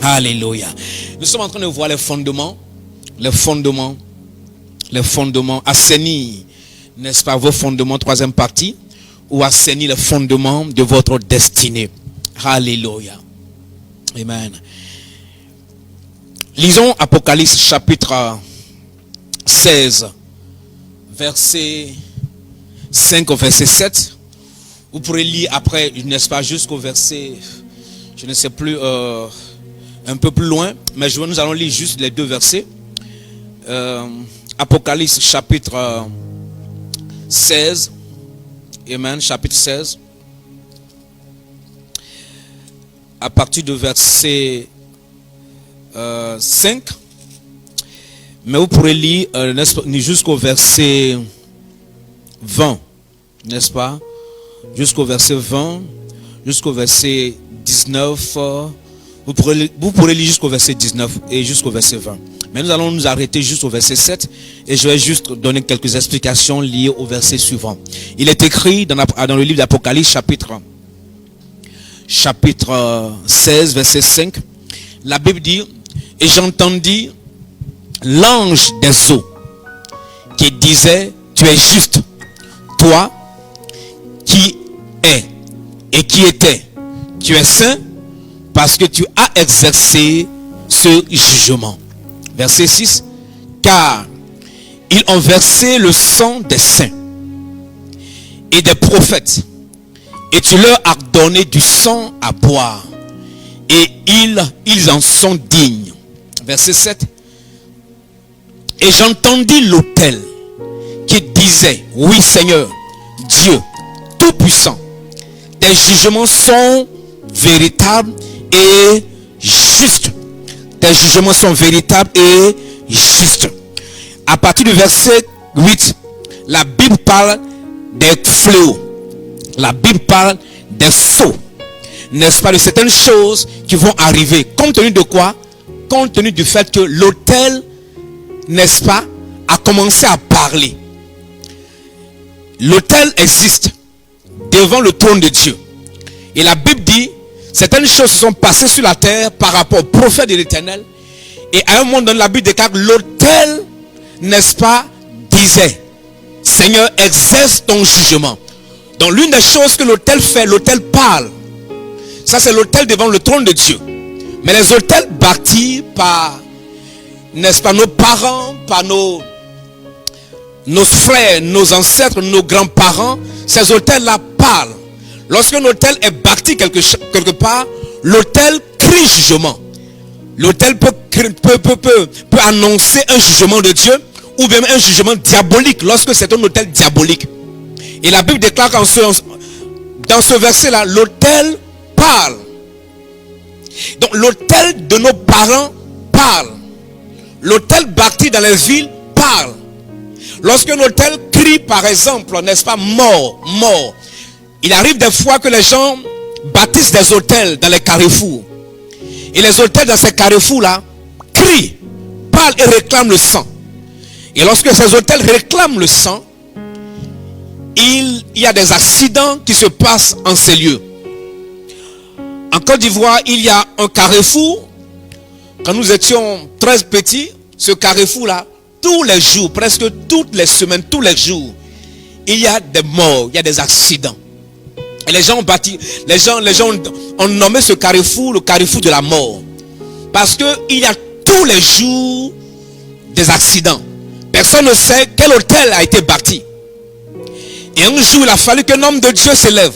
Alléluia. Nous sommes en train de voir les fondements assainir, n'est-ce pas, vos fondements, troisième partie, ou assainir les fondements de votre destinée. Alléluia. Amen. Lisons Apocalypse chapitre 16, verset 5 au verset 7. Vous pourrez lire après, n'est-ce pas, jusqu'au verset, je ne sais plus, un peu plus loin, mais nous allons lire juste les deux versets. Apocalypse chapitre 16. Amen, chapitre 16. À partir du verset 5. Mais vous pourrez lire jusqu'au verset 20. N'est-ce pas? Jusqu'au verset 20. Jusqu'au verset 19. Vous pourrez lire jusqu'au verset 19 et jusqu'au verset 20. Mais nous allons nous arrêter juste au verset 7 et je vais juste donner quelques explications liées au verset suivant. Il est écrit dans le livre d'Apocalypse chapitre 16 verset 5. La Bible dit: et j'entendis l'ange des eaux qui disait: tu es juste, toi qui es et qui étais, tu es saint parce que tu as exercé ce jugement. Verset 6. Car ils ont versé le sang des saints et des prophètes, et tu leur as donné du sang à boire, et ils en sont dignes. Verset 7. Et j'entendis l'autel qui disait: oui Seigneur, Dieu Tout-Puissant, tes jugements sont véritables et justes. Tes jugements sont véritables et justes. À partir du verset 8, la Bible parle des fléaux. La Bible parle des faux. N'est-ce pas, de certaines choses qui vont arriver. Compte tenu de quoi? Compte tenu du fait que l'autel, n'est-ce pas, a commencé à parler. L'autel existe devant le trône de Dieu. Et la Bible dit: certaines choses se sont passées sur la terre par rapport au prophète de l'Éternel. Et à un moment donné, la Bible déclare: l'autel, n'est-ce pas, disait: Seigneur, exerce ton jugement. Donc l'une des choses que l'autel fait, l'autel parle. Ça, c'est l'autel devant le trône de Dieu. Mais les autels bâtis par, n'est-ce pas, nos parents, par nos frères, nos ancêtres, nos grands-parents, ces autels-là parlent. Lorsqu'un autel est bâti quelque part, l'autel crie jugement. L'autel peut annoncer un jugement de Dieu ou bien un jugement diabolique lorsque c'est un autel diabolique. Et la Bible déclare dans ce verset-là, l'autel parle. Donc l'autel de nos parents parle. L'autel bâti dans les villes parle. Lorsqu'un autel crie, par exemple, n'est-ce pas, mort, mort. Il arrive des fois que les gens bâtissent des autels dans les carrefours. Et les autels dans ces carrefours-là crient, parlent et réclament le sang. Et lorsque ces autels réclament le sang, il y a des accidents qui se passent en ces lieux. En Côte d'Ivoire, il y a un carrefour. Quand nous étions très petits, ce carrefour-là, tous les jours, presque toutes les semaines, tous les jours, il y a des morts, il y a des accidents. Et les gens ont nommé ce carrefour le carrefour de la mort. Parce qu'il y a tous les jours des accidents. Personne ne sait quel autel a été bâti. Et un jour, il a fallu qu'un homme de Dieu s'élève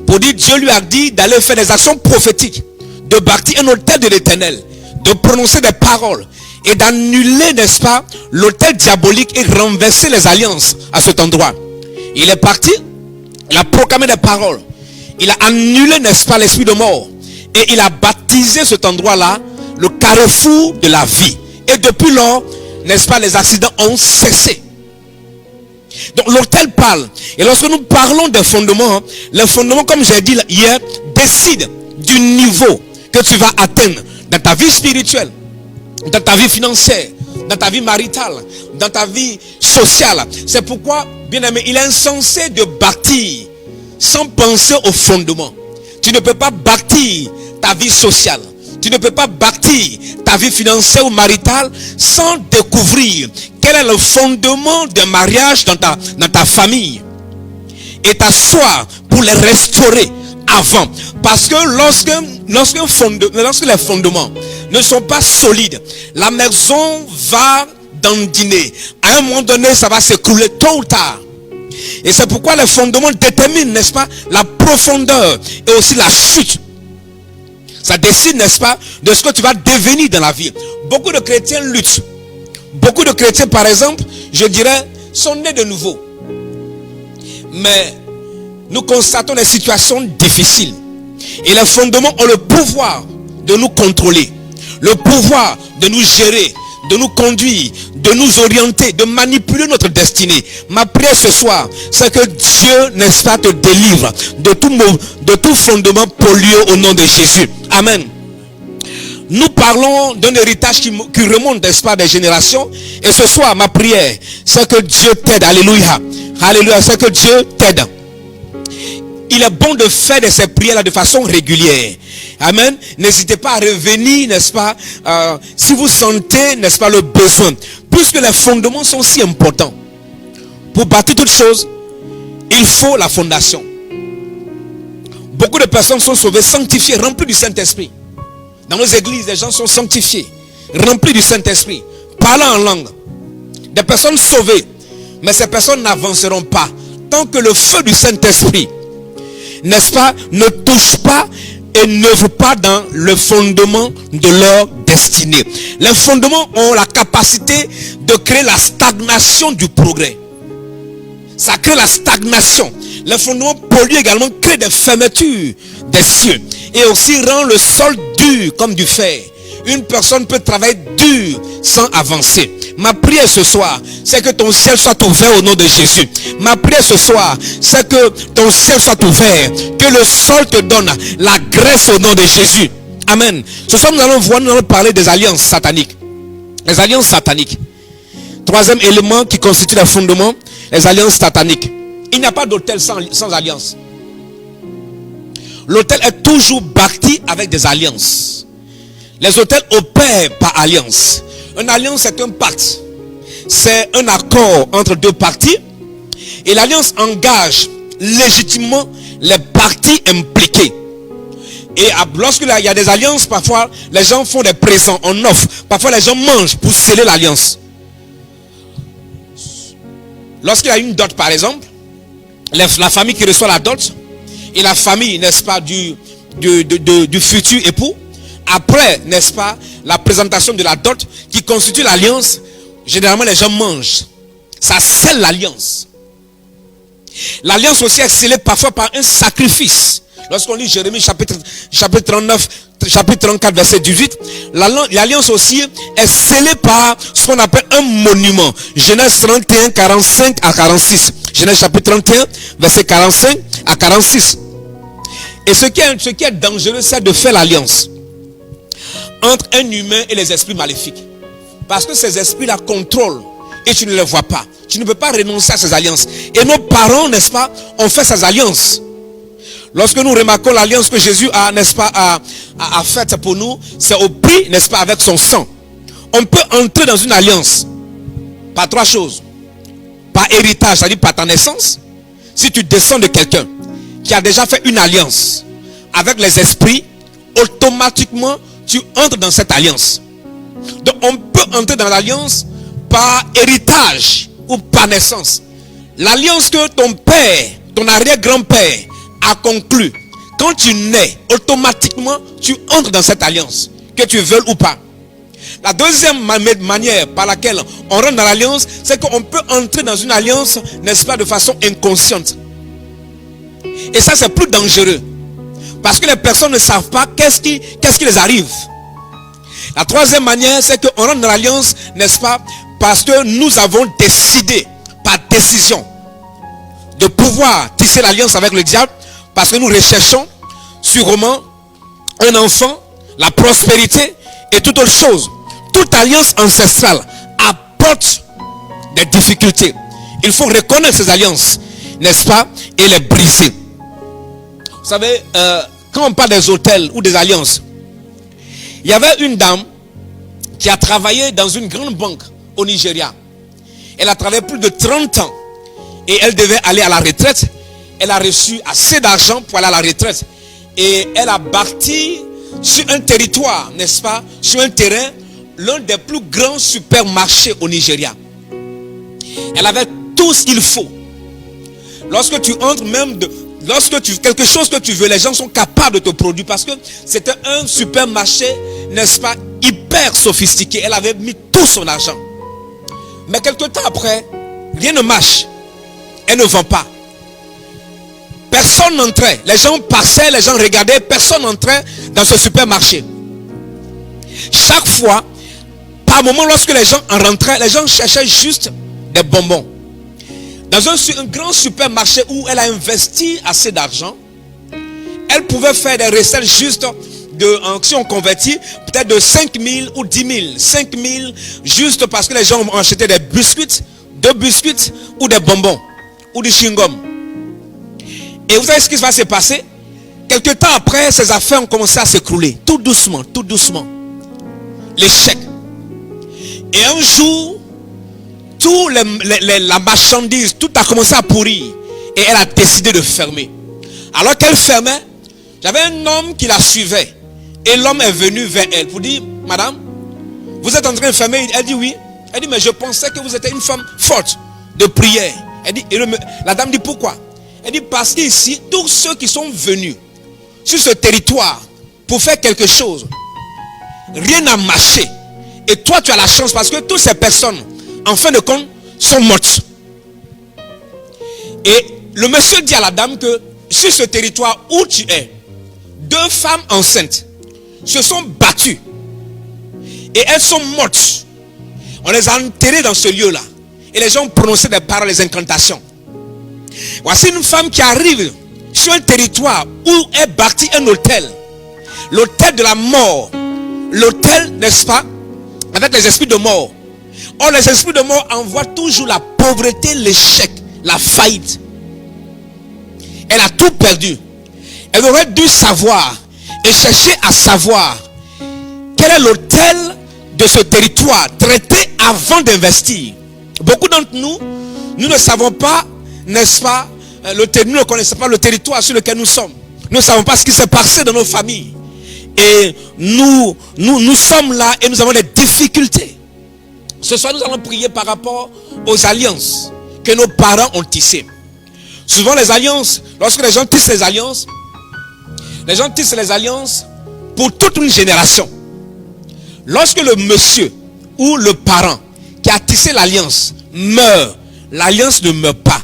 pour dire: Dieu lui a dit d'aller faire des actions prophétiques, de bâtir un autel de l'Éternel, de prononcer des paroles et d'annuler, n'est-ce pas, l'autel diabolique et renverser les alliances à cet endroit. Il est parti. Il a proclamé des paroles. Il a annulé, n'est-ce pas, l'esprit de mort. Et il a baptisé cet endroit-là le carrefour de la vie. Et depuis lors, n'est-ce pas, les accidents ont cessé. Donc l'autel parle. Et lorsque nous parlons des fondements, les fondements, comme j'ai dit hier, décident du niveau que tu vas atteindre dans ta vie spirituelle, dans ta vie financière, dans ta vie maritale, dans ta vie sociale. C'est pourquoi, bien aimé, il est insensé de bâtir sans penser au fondement. Tu ne peux pas bâtir ta vie sociale, Tu ne peux pas bâtir ta vie financière ou maritale sans découvrir quel est le fondement d'un mariage dans ta famille. Et t'asseoir pour les restaurer avant. Parce que lorsque les fondements ne sont pas solides, la maison va dandiner. À un moment donné, ça va s'écrouler tôt ou tard. Et c'est pourquoi les fondements déterminent, n'est-ce pas, la profondeur et aussi la chute. Ça décide, n'est-ce pas, de ce que tu vas devenir dans la vie. Beaucoup de chrétiens luttent. Beaucoup de chrétiens, par exemple, je dirais, sont nés de nouveau. Mais nous constatons des situations difficiles. Et les fondements ont le pouvoir de nous contrôler. Le pouvoir de nous gérer, de nous conduire, de nous orienter, de manipuler notre destinée. Ma prière ce soir, c'est que Dieu, n'est-ce pas, te délivre de tout fondement pollué au nom de Jésus. Amen. Nous parlons d'un héritage qui remonte, n'est-ce pas, des générations. Et ce soir, ma prière, c'est que Dieu t'aide. Alléluia. Alléluia. C'est que Dieu t'aide. Il est bon de faire de ces prières-là de façon régulière. Amen. N'hésitez pas à revenir, n'est-ce pas, si vous sentez, n'est-ce pas, le besoin. Puisque les fondements sont si importants. Pour bâtir toute chose, il faut la fondation. Beaucoup de personnes sont sauvées, sanctifiées, remplies du Saint-Esprit. Dans nos églises, les gens sont sanctifiés, remplis du Saint-Esprit, parlant en langue. Des personnes sauvées, mais ces personnes n'avanceront pas tant que le feu du Saint-Esprit, n'est-ce pas, ne touche pas et n'œuvre pas dans le fondement de leur destinée. Les fondements ont la capacité de créer la stagnation du progrès. Ça crée la stagnation. Les fondements pollués également créent des fermetures des cieux et aussi rend le sol dur comme du fer. Une personne peut travailler dur sans avancer. Ma prière ce soir, c'est que ton ciel soit ouvert au nom de Jésus. Ma prière ce soir, c'est que ton ciel soit ouvert, que le sol te donne la grâce au nom de Jésus. Amen. Ce soir, nous allons parler des alliances sataniques. Les alliances sataniques. Troisième élément qui constitue le fondement, les alliances sataniques. Il n'y a pas d'hôtel sans alliance. L'hôtel est toujours bâti avec des alliances. Les hôtels opèrent par alliance. Une alliance, c'est un pacte. C'est un accord entre deux parties. Et l'alliance engage légitimement les parties impliquées. Et lorsqu'il y a des alliances, parfois, les gens font des présents en offre. Parfois, les gens mangent pour sceller l'alliance. Lorsqu'il y a une dot, par exemple, la famille qui reçoit la dot et la famille, n'est-ce pas, du futur époux, après, n'est-ce pas, la présentation de la dot qui constitue l'alliance, généralement les gens mangent. Ça scelle l'alliance. L'alliance aussi est scellée parfois par un sacrifice. Lorsqu'on lit Jérémie chapitre 39, chapitre 34, verset 18, l'alliance aussi est scellée par ce qu'on appelle un monument. Genèse 31, 45 à 46. Genèse chapitre 31, verset 45 à 46. Et ce qui est dangereux, c'est de faire l'alliance entre un humain et les esprits maléfiques. Parce que ces esprits-là contrôlent et tu ne les vois pas. Tu ne peux pas renoncer à ces alliances. Et nos parents, n'est-ce pas, ont fait ces alliances. Lorsque nous remarquons l'alliance que Jésus a, n'est-ce pas, a faite pour nous, c'est au prix, n'est-ce pas, avec son sang. On peut entrer dans une alliance par trois choses. Par héritage, c'est-à-dire par ta naissance. Si tu descends de quelqu'un qui a déjà fait une alliance avec les esprits, automatiquement, tu entres dans cette alliance. Donc on peut entrer dans l'alliance par héritage ou par naissance. L'alliance que ton père, ton arrière-grand-père a conclue, quand tu nais, automatiquement tu entres dans cette alliance, que tu veuilles ou pas. La deuxième manière par laquelle on rentre dans l'alliance, c'est qu'on peut entrer dans une alliance, n'est-ce pas, de façon inconsciente. Et ça, c'est plus dangereux. Parce que les personnes ne savent pas qu'est-ce qui les arrive. La troisième manière, c'est qu'on rentre dans l'alliance, n'est-ce pas, parce que nous avons décidé, par décision, de pouvoir tisser l'alliance avec le diable, parce que nous recherchons sûrement un enfant, la prospérité et toute autre chose. Toute alliance ancestrale apporte des difficultés. Il faut reconnaître ces alliances, n'est-ce pas, et les briser. Vous savez, quand on parle des hôtels ou des alliances, Il y avait une dame qui a travaillé dans une grande banque au Nigeria. Elle a travaillé plus de 30 ans. Et elle devait aller à la retraite. Elle a reçu assez d'argent pour aller à la retraite. Et elle a bâti sur un territoire, n'est-ce pas, sur un terrain, l'un des plus grands supermarchés au Nigeria. Elle avait tout ce qu'il faut. Lorsque tu entres, même quelque chose que tu veux, les gens sont capables de te produire parce que c'était un supermarché, n'est-ce pas, hyper sophistiqué. Elle avait mis tout son argent. Mais quelque temps après, rien ne marche. Elle ne vend pas. Personne n'entrait. Les gens passaient, les gens regardaient, personne n'entrait dans ce supermarché. Chaque fois, par moment, lorsque les gens en rentraient, les gens cherchaient juste des bonbons. Dans un grand supermarché où elle a investi assez d'argent, elle pouvait faire des recettes juste si on convertit, peut-être de 5 000 ou 10 000. 5 000 juste parce que les gens ont acheté des biscuits, 2 biscuits ou des bonbons ou du chewing-gum. Et vous savez ce qui va se passer? Quelque temps après, ces affaires ont commencé à s'écrouler. Tout doucement, tout doucement. L'échec. Et un jour, la marchandise, tout a commencé à pourrir. Et elle a décidé de fermer. Alors qu'elle fermait, j'avais un homme qui la suivait. Et l'homme est venu vers elle pour dire, madame, vous êtes en train de fermer? Elle dit oui. Elle dit, mais je pensais que vous étiez une femme forte de prière. Elle dit, la dame dit, pourquoi? Elle dit, parce qu'ici, tous ceux qui sont venus sur ce territoire pour faire quelque chose, rien n'a marché. Et toi, tu as la chance parce que toutes ces personnes, en fin de compte, sont mortes. Et le monsieur dit à la dame que sur ce territoire où tu es, 2 femmes enceintes se sont battues. Et elles sont mortes. On les a enterrées dans ce lieu-là. Et les gens ont prononcé des paroles, des incantations. Voici une femme qui arrive sur un territoire où est bâti un hôtel. L'hôtel de la mort. L'hôtel, n'est-ce pas, avec les esprits de mort. Or, les esprits de mort envoient toujours la pauvreté, l'échec, la faillite. Elle a tout perdu. Elle aurait dû savoir et chercher à savoir quel est l'hôtel de ce territoire, traité avant d'investir. Beaucoup d'entre nous, nous ne savons pas, n'est-ce pas, nous ne connaissons pas le territoire sur lequel nous sommes. Nous ne savons pas ce qui s'est passé dans nos familles. Et nous sommes là et nous avons des difficultés. Ce soir, nous allons prier par rapport aux alliances que nos parents ont tissées. Souvent, les alliances, lorsque les gens tissent les alliances pour toute une génération. Lorsque le monsieur ou le parent qui a tissé l'alliance meurt, l'alliance ne meurt pas.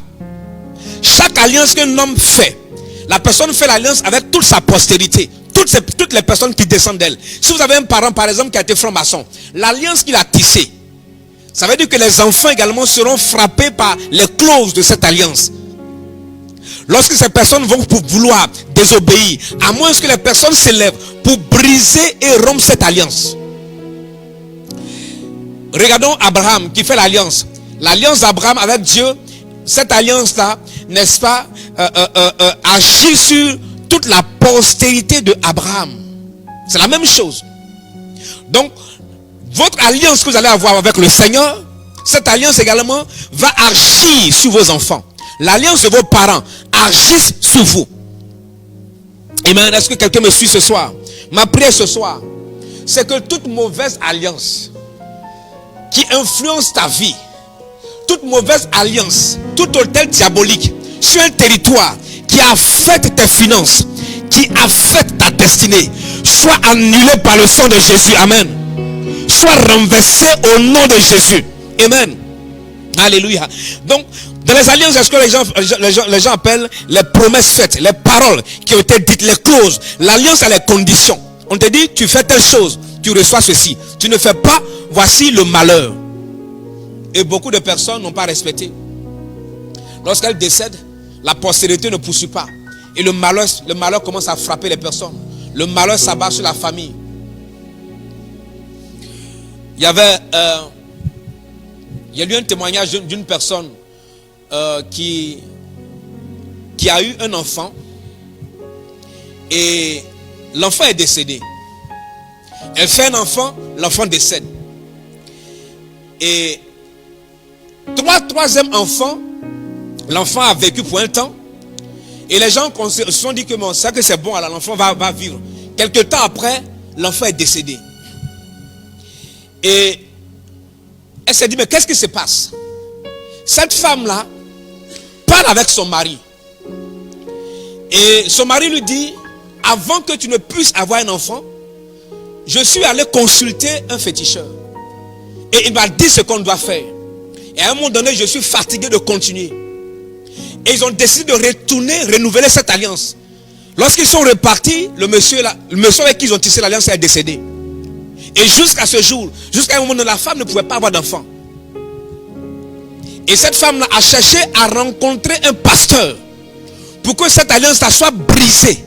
Chaque alliance qu'un homme fait, la personne fait l'alliance avec toute sa postérité, toutes les personnes qui descendent d'elle. Si vous avez un parent, par exemple, qui a été franc-maçon, l'alliance qu'il a tissée, ça veut dire que les enfants également seront frappés par les clauses de cette alliance. Lorsque ces personnes vont vouloir désobéir, à moins que les personnes s'élèvent pour briser et rompre cette alliance. Regardons Abraham qui fait l'alliance. L'alliance d'Abraham avec Dieu, cette alliance-là, n'est-ce pas, agit sur toute la postérité de Abraham. C'est la même chose. Donc, votre alliance que vous allez avoir avec le Seigneur, cette alliance également va agir sur vos enfants. L'alliance de vos parents agit sur vous. Amen. Est-ce que quelqu'un me suit ce soir? Ma prière ce soir, c'est que toute mauvaise alliance qui influence ta vie, toute mauvaise alliance, tout hôtel diabolique sur un territoire qui affecte tes finances, qui affecte ta destinée, soit annulé par le sang de Jésus. Amen. Soit renversé au nom de Jésus. Amen. Alléluia. Donc, dans les alliances, est-ce que les gens appellent les promesses faites, les paroles qui ont été dites, les clauses. L'alliance a les conditions. On te dit, tu fais telle chose, tu reçois ceci. Tu ne fais pas, voici le malheur. Et beaucoup de personnes n'ont pas respecté. Lorsqu'elles décèdent, la postérité ne poursuit pas. Et le malheur commence à frapper les personnes. Le malheur s'abat sur la famille. Il y a eu un témoignage d'une personne qui a eu un enfant et l'enfant est décédé. Elle fait un enfant, l'enfant décède. Et troisième enfant, l'enfant a vécu pour un temps. Et les gens se sont dit que bon, ça que c'est bon, alors l'enfant va vivre. Quelque temps après, l'enfant est décédé. Et elle s'est dit, mais qu'est-ce qui se passe? Cette femme-là parle avec son mari. Et son mari lui dit, avant que tu ne puisses avoir un enfant, je suis allé consulter un féticheur. Et il m'a dit ce qu'on doit faire. Et à un moment donné, je suis fatigué de continuer. Et ils ont décidé de renouveler cette alliance. Lorsqu'ils sont repartis, le monsieur avec qui ils ont tissé l'alliance est décédé. Et jusqu'à ce jour, jusqu'à un moment où la femme ne pouvait pas avoir d'enfant. Et cette femme-là a cherché à rencontrer un pasteur pour que cette alliance-là soit brisée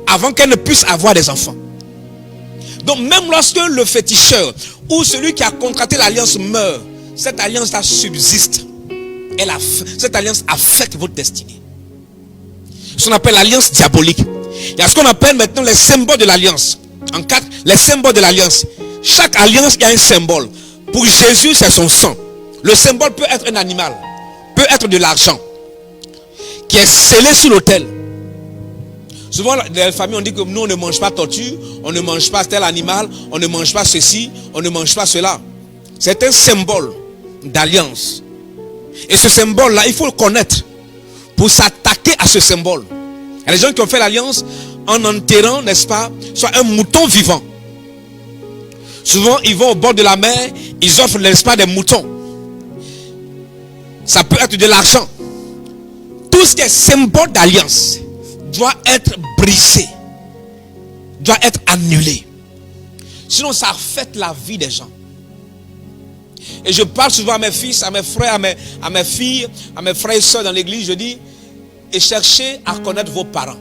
avant qu'elle ne puisse avoir des enfants. Donc même lorsque le féticheur ou celui qui a contracté l'alliance meurt, cette alliance-là subsiste. Cette alliance affecte votre destinée. Ce qu'on appelle l'alliance diabolique. Il y a ce qu'on appelle maintenant les symboles de l'alliance. En 4, les symboles de l'alliance. Chaque alliance a un symbole. Pour Jésus, c'est son sang. Le symbole peut être un animal, peut être de l'argent, qui est scellé sur l'autel. Souvent, dans les familles, on dit que nous, on ne mange pas tortue, on ne mange pas tel animal, on ne mange pas ceci, on ne mange pas cela. C'est un symbole d'alliance. Et ce symbole-là, il faut le connaître pour s'attaquer à ce symbole. Il y a des gens qui ont fait l'alliance en enterrant, n'est-ce pas, soit un mouton vivant. Souvent, ils vont au bord de la mer, ils offrent, n'est-ce pas, des moutons. Ça peut être de l'argent. Tout ce qui est symbole d'alliance doit être brisé, doit être annulé. Sinon, ça affecte la vie des gens. Et je parle souvent à mes fils, à mes frères, à mes filles, à mes frères et soeurs dans l'église. Je dis, et cherchez à connaître vos parents.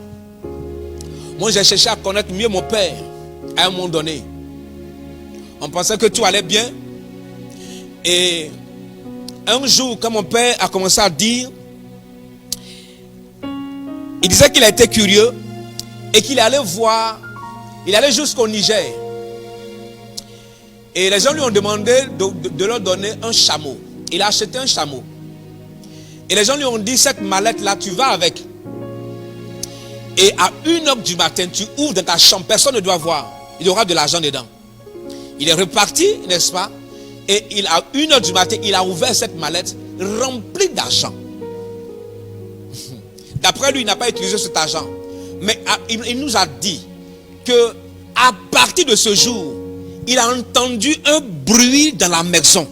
Moi, j'ai cherché à connaître mieux mon père à un moment donné. On pensait que tout allait bien. Et un jour, quand mon père a commencé à dire, il disait qu'il a été curieux et qu'il allait voir, il allait jusqu'au Niger. Et les gens lui ont demandé de leur donner un chameau. Il a acheté un chameau. Et les gens lui ont dit, cette mallette-là, tu vas avec. Et à 1h du matin, tu ouvres dans ta chambre, personne ne doit voir. Il y aura de l'argent dedans. Il est reparti, n'est-ce pas? Et à 1h du matin, il a ouvert cette mallette remplie d'argent. D'après lui, il n'a pas utilisé cet argent. Mais il nous a dit que à partir de ce jour, il a entendu un bruit dans la maison.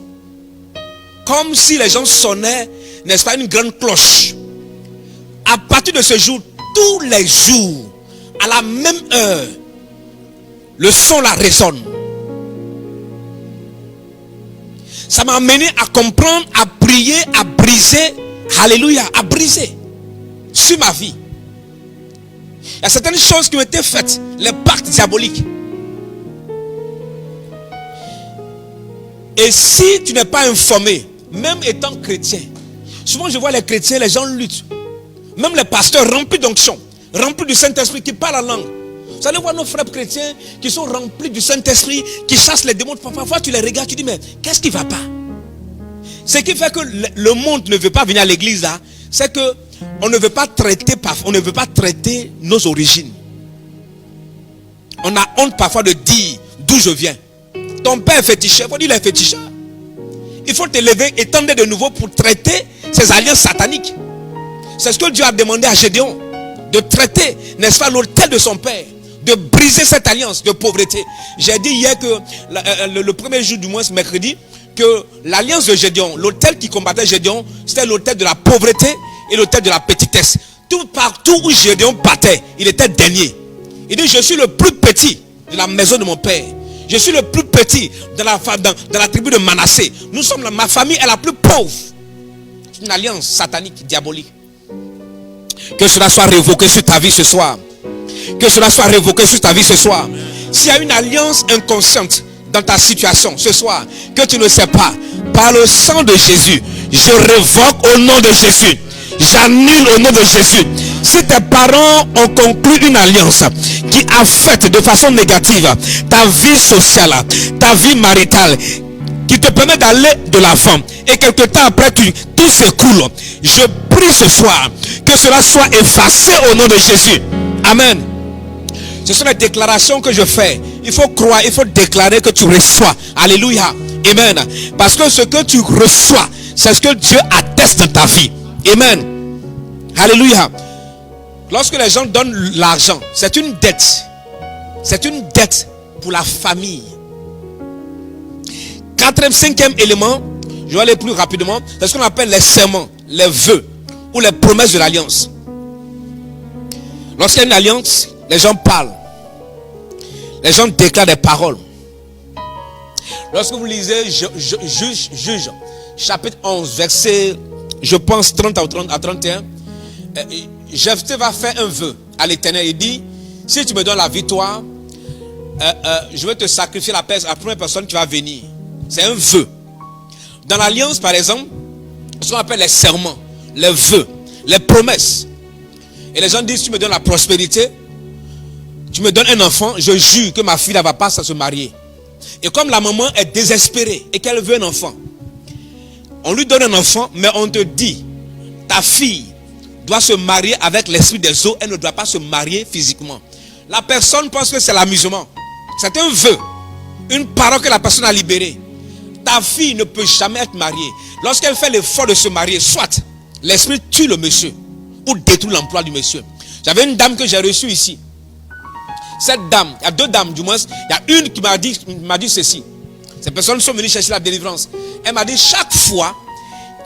Comme si les gens sonnaient, n'est-ce pas, une grande cloche. À partir de ce jour, tous les jours, à la même heure, le son là résonne. Ça m'a amené à comprendre, à prier, à briser, alléluia, à briser sur ma vie. Il y a certaines choses qui ont été faites, les pactes diaboliques. Et si tu n'es pas informé, même étant chrétien, souvent je vois les chrétiens, les gens luttent. Même les pasteurs remplis d'onction, remplis du Saint-Esprit, qui parlent la langue. Vous allez voir nos frères chrétiens qui sont remplis du Saint-Esprit, qui chassent les démons. Parfois tu les regardes, tu dis, mais qu'est-ce qui ne va pas? Ce qui fait que le monde ne veut pas venir à l'église là, c'est que on ne veut pas traiter nos origines. On a honte parfois de dire d'où je viens. Ton père est féticheur, il faut dire qu'il est féticheur. Il faut te lever et tendre de nouveau pour traiter ces alliances sataniques. C'est ce que Dieu a demandé à Gédéon, de traiter, n'est-ce pas, l'autel de son père, de briser cette alliance de pauvreté. J'ai dit hier que le premier jour du mois, ce mercredi, que l'alliance de Gédéon, l'autel qui combattait Gédéon, c'était l'autel de la pauvreté et l'autel de la petitesse. Partout où Gédéon battait, il était dernier. Il dit, je suis le plus petit de la maison de mon père. Je suis le plus petit dans la tribu de Manassé. Ma famille est la plus pauvre. C'est une alliance satanique, diabolique. Que cela soit révoqué sur ta vie ce soir. Que cela soit révoqué sur ta vie ce soir. S'il y a une alliance inconsciente dans ta situation ce soir, que tu ne sais pas, par le sang de Jésus, je révoque au nom de Jésus. J'annule au nom de Jésus Si tes parents ont conclu une alliance qui affecte de façon négative ta vie sociale, ta vie maritale, qui te permet d'aller de l'avant, et quelque temps après tout s'écoule, je prie ce soir que cela soit effacé au nom de Jésus. Amen. Ce sont les déclarations que je fais. Il faut croire, il faut déclarer que tu reçois. Alléluia. Amen. Parce que ce que tu reçois, c'est ce que Dieu atteste dans ta vie. Amen. Alléluia. Lorsque les gens donnent l'argent, c'est une dette. C'est une dette pour la famille. 5e élément, je vais aller plus rapidement, c'est ce qu'on appelle les serments, les vœux ou les promesses de l'alliance. Lorsqu'il y a une alliance, les gens parlent. Les gens déclarent des paroles. Lorsque vous lisez Juge, chapitre 11, verset, je pense 30 à 31, Jephthé va faire un vœu à l'Éternel. Il dit, si tu me donnes la victoire, je vais te sacrifier la première personne qui va venir. C'est un vœu. Dans l'alliance, par exemple, ce qu'on appelle les serments, les vœux, les promesses. Et les gens disent, tu me donnes la prospérité, tu me donnes un enfant, je jure que ma fille ne va pas se marier. Et comme la maman est désespérée et qu'elle veut un enfant, on lui donne un enfant, mais on te dit, ta fille doit se marier avec l'esprit des eaux, elle ne doit pas se marier physiquement. La personne pense que c'est l'amusement. C'est un vœu, une parole que la personne a libérée. Ta fille ne peut jamais être mariée. Lorsqu'elle fait l'effort de se marier, soit l'esprit tue le monsieur ou détruit l'emploi du monsieur. J'avais une dame que j'ai reçue ici. Cette dame, il y a deux dames du moins. Il y a une qui m'a dit ceci. Ces personnes sont venues chercher la délivrance. Elle m'a dit chaque fois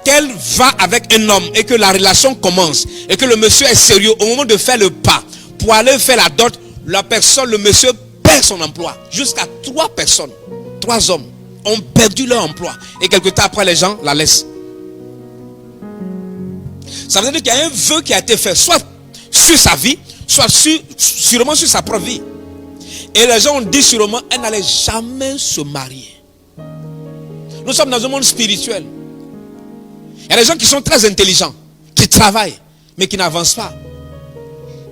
qu'elle va avec un homme et que la relation commence et que le monsieur est sérieux, au moment de faire le pas pour aller faire la dot, le monsieur perd son emploi. Jusqu'à 3 personnes, 3 hommes ont perdu leur emploi. Et quelque temps après, les gens la laissent. Ça veut dire qu'il y a un vœu qui a été fait, soit sur sa vie, soit sûrement sur sa propre vie. Et les gens ont dit sûrement, elle n'allait jamais se marier. Nous sommes dans un monde spirituel. Il y a des gens qui sont très intelligents, qui travaillent, mais qui n'avancent pas,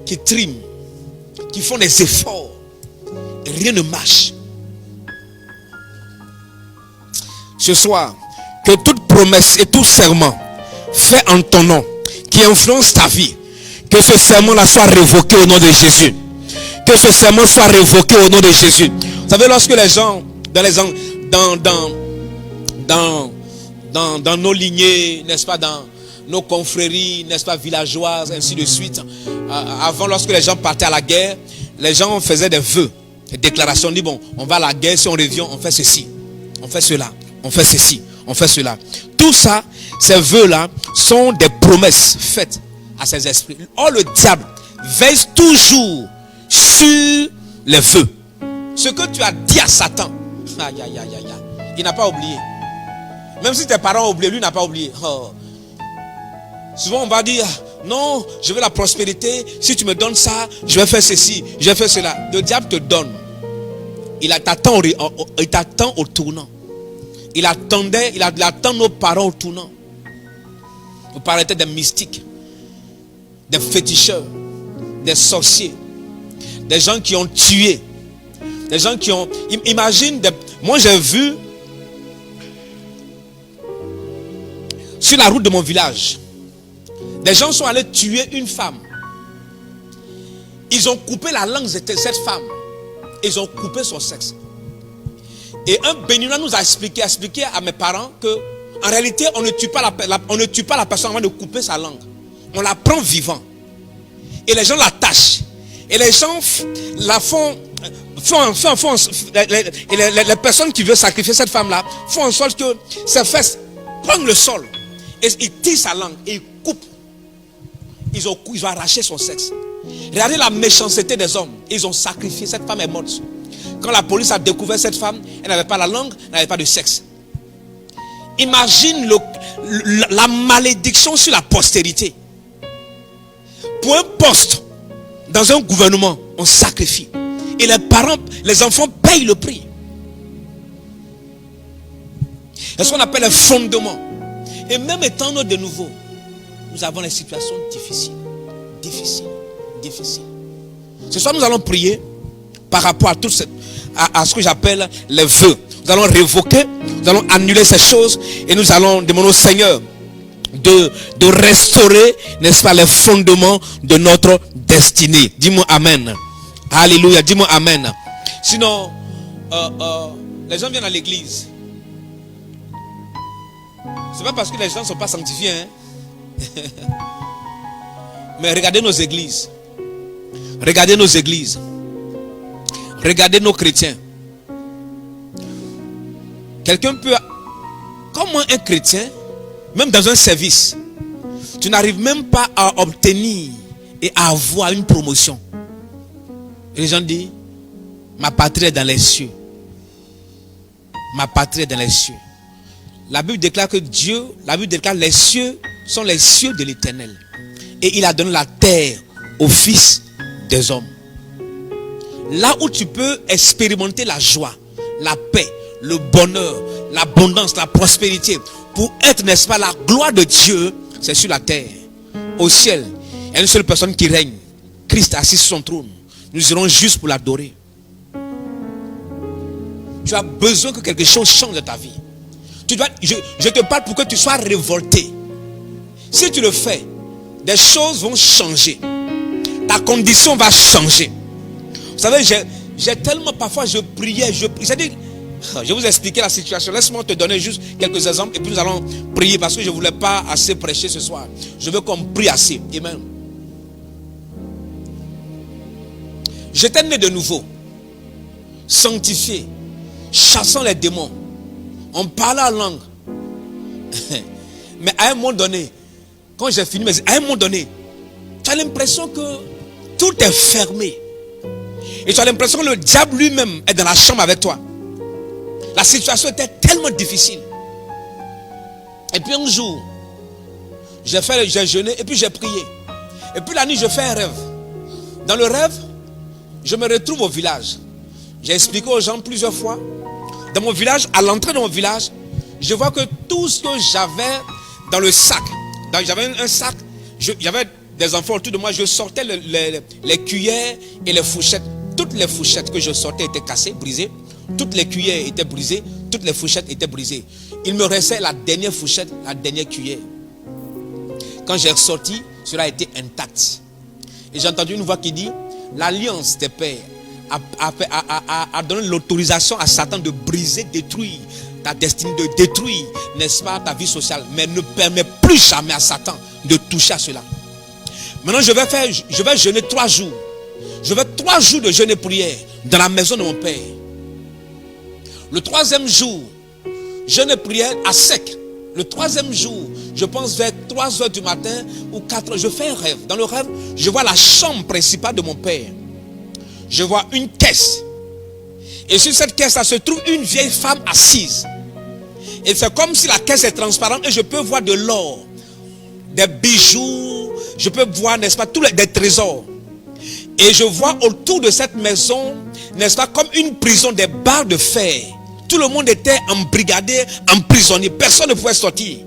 qui triment, qui font des efforts. Et rien ne marche. Ce soir, que toute promesse et tout serment fait en ton nom, qui influence ta vie, que ce serment-là soit révoqué au nom de Jésus. Que ce serment soit révoqué au nom de Jésus. Vous savez, lorsque les gens, dans nos lignées, n'est-ce pas, dans nos confréries, n'est-ce pas, villageoises, ainsi de suite, avant, lorsque les gens partaient à la guerre, les gens faisaient des vœux, des déclarations, on dit, bon, on va à la guerre, si on revient, on fait ceci, on fait cela. On fait ceci, on fait cela. Tout ça, ces vœux-là, sont des promesses faites à ces esprits. Or, le diable veille toujours sur les vœux. Ce que tu as dit à Satan, il n'a pas oublié. Même si tes parents ont oublié, lui n'a pas oublié. Oh. Souvent, on va dire, non, je veux la prospérité. Si tu me donnes ça, je vais faire ceci, je vais faire cela. Le diable te donne. Il t'attend au tournant. Il attend nos parents au tournant. Vous parlez des mystiques, des féticheurs, des sorciers, des gens qui ont tué, des gens qui ont... Imagine, moi j'ai vu sur la route de mon village, des gens sont allés tuer une femme. Ils ont coupé la langue de cette femme. Ils ont coupé son sexe. Et un béninois nous a expliqué à mes parents que en réalité on ne tue pas la personne avant de couper sa langue. On la prend vivant. Et les gens l'attachent. Et les gens la font les personnes qui veulent sacrifier cette femme-là font en sorte que ses fesses prennent le sol. Et ils tirent sa langue et ils coupent. Ils ont arraché son sexe. Regardez la méchanceté des hommes. Ils ont sacrifié. Cette femme est morte. Quand la police a découvert cette femme, elle n'avait pas la langue, elle n'avait pas de sexe. Imagine la malédiction sur la postérité. Pour un poste dans un gouvernement, on sacrifie. Et les parents, les enfants payent le prix. C'est ce qu'on appelle les fondements. Et même étant de nouveau, nous avons des situations difficiles. difficile. Difficile. Ce soir, nous allons prier par rapport à ce que j'appelle les vœux. Nous allons révoquer, nous allons annuler ces choses et nous allons demander au Seigneur de restaurer, n'est-ce pas, les fondements de notre destinée. Dis-moi Amen. Alléluia, dis-moi Amen. Sinon, les gens viennent à l'église. C'est pas parce que les gens ne sont pas sanctifiés. Hein? Mais regardez nos églises. Regardez nos églises. Regardez nos chrétiens. Quelqu'un peut... Comment un chrétien, même dans un service, tu n'arrives même pas à obtenir et à avoir une promotion. Et les gens disent, ma patrie est dans les cieux. Ma patrie est dans les cieux. La Bible déclare que Dieu, la Bible déclare que les cieux sont les cieux de l'Éternel. Et il a donné la terre aux fils des hommes. Là où tu peux expérimenter la joie, la paix, le bonheur, l'abondance, la prospérité, pour être, n'est-ce pas, la gloire de Dieu, c'est sur la terre. Au ciel, il y a une seule personne qui règne. Christ assis sur son trône. Nous irons juste pour l'adorer. Tu as besoin que quelque chose change de ta vie. Je te parle pour que tu sois révolté. Si tu le fais, des choses vont changer. Ta condition va changer. Vous savez, j'ai tellement, parfois je priais, je vais vous expliquer la situation. Laisse-moi te donner juste quelques exemples et puis nous allons prier parce que je ne voulais pas assez prêcher ce soir. Je veux qu'on prie assez. Amen. J'étais né de nouveau, sanctifié, chassant les démons. On parlait en langue. Mais à un moment donné, quand j'ai fini, à un moment donné, tu as l'impression que tout est fermé. Et tu as l'impression que le diable lui-même est dans la chambre avec toi. La situation était tellement difficile. Et puis un jour, j'ai jeûné et puis j'ai prié. Et puis la nuit, je fais un rêve. Dans le rêve, je me retrouve au village. J'ai expliqué aux gens plusieurs fois. Dans mon village, à l'entrée de mon village, je vois que tout ce que j'avais dans le sac, j'avais un sac, j'avais des enfants autour de moi, je sortais les cuillères et les fourchettes. Toutes les fourchettes que je sortais étaient cassées, brisées. Toutes les cuillères étaient brisées. Toutes les fourchettes étaient brisées. Il me restait la dernière fourchette, la dernière cuillère. Quand j'ai ressorti, cela a été intact. Et j'ai entendu une voix qui dit, l'alliance des pères a donné l'autorisation à Satan de briser, détruire ta destinée, de détruire, n'est-ce pas, ta vie sociale. Mais ne permet plus jamais à Satan de toucher à cela. Maintenant, je vais jeûner 3 jours. Je vais 3 jours de jeûne et prière dans la maison de mon père. Le 3e jour, jeûne et prière à sec. Le 3e jour, je pense vers 3 h du matin ou 4 h, je fais un rêve. Dans le rêve, je vois la chambre principale de mon père. Je vois une caisse. Et sur cette caisse-là se trouve une vieille femme assise. Et c'est comme si la caisse est transparente et je peux voir de l'or, des bijoux, je peux voir, n'est-ce pas, des trésors. Et je vois autour de cette maison, n'est-ce pas, comme une prison, des barres de fer. Tout le monde était embrigadé, emprisonné. Personne ne pouvait sortir.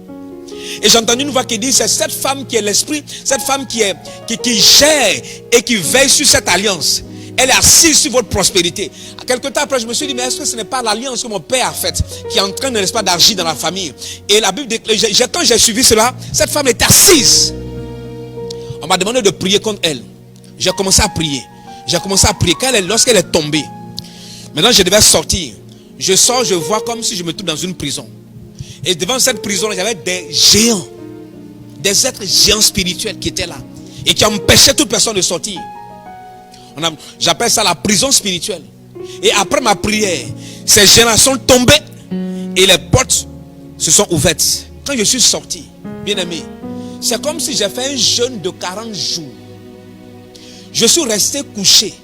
Et j'ai entendu une voix qui dit, c'est cette femme qui est l'esprit, cette femme qui gère et qui veille sur cette alliance. Elle est assise sur votre prospérité. Quelque temps après, je me suis dit, mais est-ce que ce n'est pas l'alliance que mon père a faite qui est en train, n'est-ce pas, d'agir dans la famille? Et la Bible, quand j'ai suivi cela, cette femme était assise. On m'a demandé de prier contre elle. J'ai commencé à prier. Lorsqu'elle est tombée. Maintenant, je devais sortir. Je sors, je vois comme si je me trouve dans une prison. Et devant cette prison, il y avait des géants. Des êtres géants spirituels qui étaient là. Et qui empêchaient toute personne de sortir. J'appelle ça la prison spirituelle. Et après ma prière, ces géants sont tombés. Et les portes se sont ouvertes. Quand je suis sorti, bien aimé, c'est comme si j'ai fait un jeûne de 40 jours. Je suis resté couché.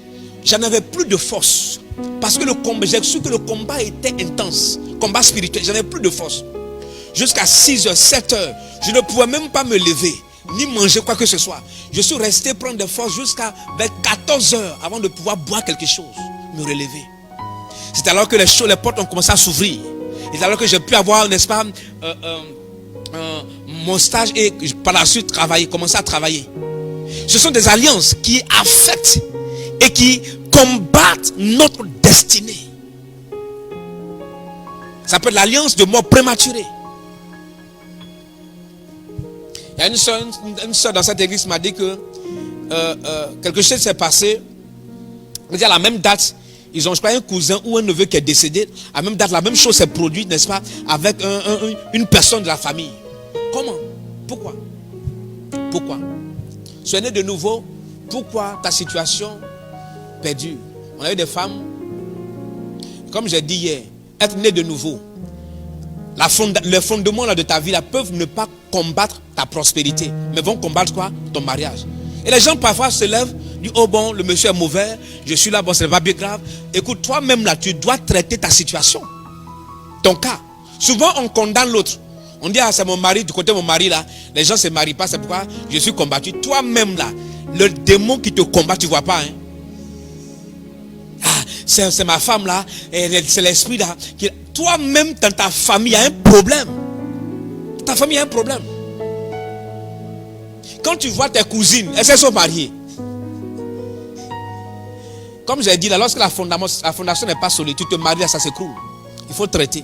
Je n'avais plus de force. Parce que j'ai su que le combat était intense. Combat spirituel. Je n'avais plus de force. Jusqu'à 6 h, 7 h, je ne pouvais même pas me lever. Ni manger quoi que ce soit. Je suis resté prendre des forces jusqu'à 14 h avant de pouvoir boire quelque chose. Me relever. C'est alors que les portes ont commencé à s'ouvrir. C'est alors que j'ai pu avoir, n'est-ce pas, mon stage et par la suite commencer à travailler. Ce sont des alliances qui affectent et qui combattent notre destinée. Ça peut être l'alliance de mort prématurée. Il y a une soeur dans cette église qui m'a dit que quelque chose s'est passé. À la même date, ils ont, je crois, un cousin ou un neveu qui est décédé. À la même date, la même chose s'est produite, n'est-ce pas, avec une personne de la famille. Comment? Pourquoi? Pourquoi? Sois né de nouveau. Pourquoi ta situation perdure? On a eu des femmes, comme j'ai dit hier, être né de nouveau. Les fondements là, de ta vie là, peuvent ne pas combattre ta prospérité, mais vont combattre quoi? Ton mariage. Et les gens parfois se lèvent, disent, oh bon, le monsieur est mauvais, je suis là, bon, ce n'est pas bien grave. Écoute, toi-même là, tu dois traiter ta situation, ton cas. Souvent, on condamne l'autre. On dit, ah, c'est mon mari, du côté de mon mari là, les gens ne se marient pas, c'est pourquoi je suis combattu. Toi-même là, le démon qui te combat, tu ne vois pas, hein? Ah, c'est ma femme là, c'est l'esprit là. Toi-même, dans ta famille, il y a un problème. Ta famille a un problème. Quand tu vois tes cousines, elles sont mariées. Comme j'ai dit là, lorsque la fondation n'est pas solide, tu te maries, ça s'écroule. Il faut traiter.